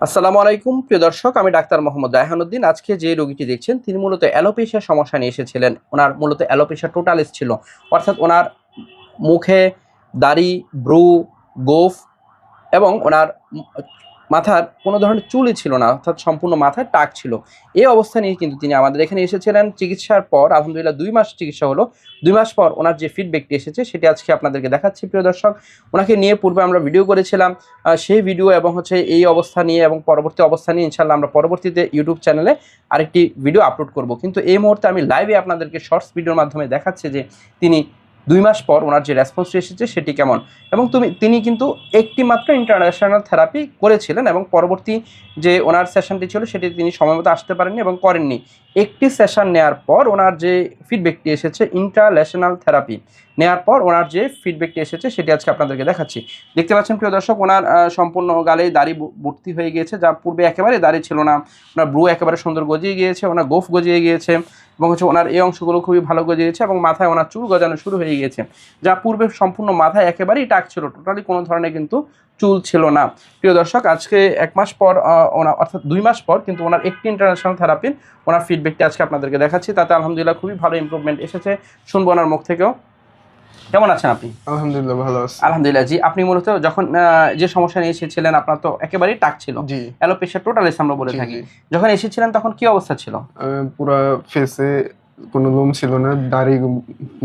আসসালামু আলাইকুম প্রিয় দর্শক, আমি ডাক্তার মোহাম্মদ রায়হানুদ্দিন। আজকে যে রোগীটি দেখছেন তিনি মূলত অ্যালোপেশিয়া সমস্যা নিয়ে এসেছিলেন। ওনার মূলত অ্যালোপেশিয়া টোটালিস ছিল, অর্থাৎ ওনার মুখে দাড়ি, ব্রু, গোঁফ এবং ওনার মাথার কোনো ধরনের চুলই ছিল না, অর্থাৎ সম্পূর্ণ মাথায় টাক ছিল। এই অবস্থা নিয়ে কিন্তু তিনি আমাদের এখানে এসেছিলেন। চিকিৎসার পর আলহামদুলিল্লাহ ২ মাস চিকিৎসা হলো। ২ মাস পর ওনার যে ফিডব্যাকটি এসেছে সেটি আজকে আপনাদেরকে দেখাচ্ছি প্রিয় দর্শক। ওনাকে নিয়ে পূর্বে আমরা ভিডিও করেছিলাম, সেই ভিডিও এবং এই অবস্থা নিয়ে এবং পরবর্তী অবস্থা নিয়ে ইনশাআল্লাহ আমরা পরবর্তীতে ইউটিউব চ্যানেলে আরেকটি ভিডিও আপলোড করব। কিন্তু এই মুহূর্তে আমি লাইভে আপনাদেরকে শর্টস ভিডিওর মাধ্যমে দেখাচ্ছি যে তিনি ২ মাস পর ওনার যে রেসপন্সটি এসেছে সেটি কেমন। এবং তিনি কিন্তু একটি মাত্র ইন্টারন্যাশনাল থেরাপি করেছিলেন এবং পরবর্তী যে ওনার সেশনটি ছিল সেটি তিনি সময়মতো আসতে পারেননি এবং করেননি। একটি সেশন নেওয়ার পর ওনার যে ফিডব্যাকটি এসেছে, ইন্টারন্যাশনাল থেরাপি নেওয়ার পর ওনার যে ফিডব্যাকটি এসেছে সেটি আজকে আপনাদেরকে দেখাচ্ছি। দেখতে পাচ্ছেন প্রিয় দর্শক, ওনার সম্পূর্ণ গালে দাড়ি ভর্তি হয়ে গিয়েছে, যা পূর্বে একেবারে দাড়ি ছিল না। ওনার ব্রু একেবারে সুন্দর গজিয়ে গিয়েছে, ওনার গোঁফ গজিয়ে গিয়েছে এবং ওনার এই অংশগুলো খুবই ভালো গজিয়েছে এবং মাথায় ওনার চুল গজানো শুরু হয়ে গিয়েছে, যা পূর্বে সম্পূর্ণ মাথায় একেবারেই টাক ছিল, টোটালি কোনো ধরনের কিন্তু চুল ছিল না। প্রিয় দর্শক, আজকে ১ মাস পর ওনার অর্থাৎ ২ মাস পর কিন্তু ওনার একটি ইন্টারন্যাশনাল থেরাপির ওনার ফিডব্যাকটি আজকে আপনাদেরকে দেখাচ্ছি। তাতে আলহামদুলিল্লাহ খুবই ভালো ইমপ্রুভমেন্ট এসেছে, শুনবো ওনার মুখ থেকেও। কেমন আছেন আপনি? আলহামদুলিল্লাহ ভালো আছি। আলহামদুলিল্লাহ। জি, আপনি মূলত যখন যে সমস্যা নিয়ে এসেছিলেন, আপনার তো একেবারেই টাক ছিল, জি অ্যালোপেশিয়া টোটালিস আমরা বলে জি থাকি। জি যখন এসেছিলেন তখন কি অবস্থা ছিল? পুরা ফেসে কোনো লোম ছিল না, দাড়ি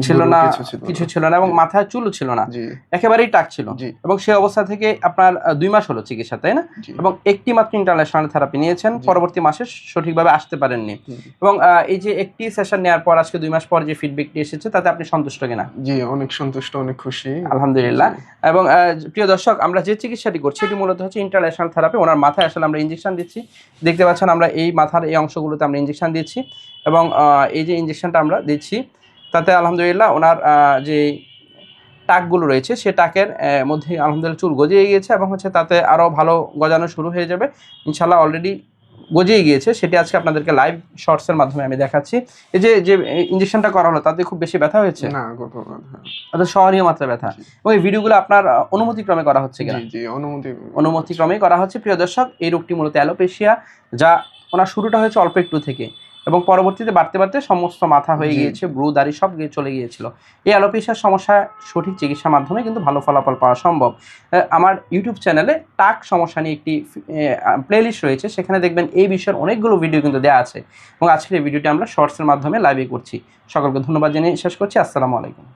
ছিল ভুরু না, কিছু কিছু না। ছিল না এবং জি মাথায় চুলও ছিল না, জি একেবারেই টাক ছিল। জি এবং সেই অবস্থা থেকে আপনার ২ মাস হলো চিকিৎসা, তাই না? জি এবং একটি মাত্র ইন্টারন্যাশনাল থেরাপি নিয়েছেন, জি পরবর্তী মাসে সঠিকভাবে আসতে পারেননি। জি এবং এই যে একটি সেশন নেওয়ার পর আজকে ২ মাস পর যে ফিডব্যাকটি এসেছে তাতে আপনি সন্তুষ্ট কিনা? জি, অনেক সন্তুষ্ট, অনেক খুশি। আলহামদুলিল্লাহ। জি এবং প্রিয় দর্শক, আমরা যে চিকিৎসাটি করছি এটি মূলত হচ্ছে ইন্টারন্যাশনাল থেরাপি। ওনার মাথায় আসলে আমরা ইনজেকশন দিচ্ছি। দেখতে পাচ্ছেন আমরা এই মাথার এই অংশগুলোতে আমরা ইনজেকশন দিচ্ছি এবং এই যে ইনজেকশনটা আমরা দিচ্ছি তাতে আলহামদুলিল্লাহ ওনার যে টাকগুলো রয়েছে সে টাকের মধ্যে আলহামদুলিল্লাহ চুল গজিয়ে গিয়েছে এবং তাতে আরও ভালো গজানো শুরু হয়ে যাবে ইনশাআল্লাহ। অলরেডি গজিয়ে গিয়েছে, সেটি আজকে আপনাদেরকে লাইভ শর্টসের মাধ্যমে আমি দেখাচ্ছি। এই যে ইনজেকশনটা করা হলো তাতে খুব বেশি ব্যথা হয়েছে? না, গতকাল হ্যাঁ। অর্থাৎ সহনীয় মাত্রায় ব্যথা। জি এবং এই ভিডিওগুলো আপনার অনুমতিক্রমে করা হচ্ছে জি কিনা? জি অনুমতিক্রমেই করা হচ্ছে। প্রিয় দর্শক, এই রোগটি মূলত অ্যালোপেশিয়া, যা ওনার শুরুটা হয়েছে অল্প একটু থেকে এবং পরবর্তীতে বাড়তে বাড়তে সমস্ত মাথা হয়ে জি গিয়েছে, ব্রু দাড়ি সব চলে গিয়েছিল। এই অ্যালোপেশিয়ার সমস্যা সঠিক চিকিৎসার মাধ্যমে কিন্তু ভালো ফলাফল পাওয়া সম্ভব। আমার ইউটিউব চ্যানেলে টাক সমস্যা নিয়ে একটি প্লেলিস্ট রয়েছে, সেখানে দেখবেন এই বিষয়ের অনেকগুলো ভিডিও কিন্তু দেওয়া আছে এবং আজকের এই ভিডিওটি আমরা শর্টসের মাধ্যমে লাইভে করছি। সকলকে ধন্যবাদ জানিয়ে শেষ করছি। আসসালামু আলাইকুম।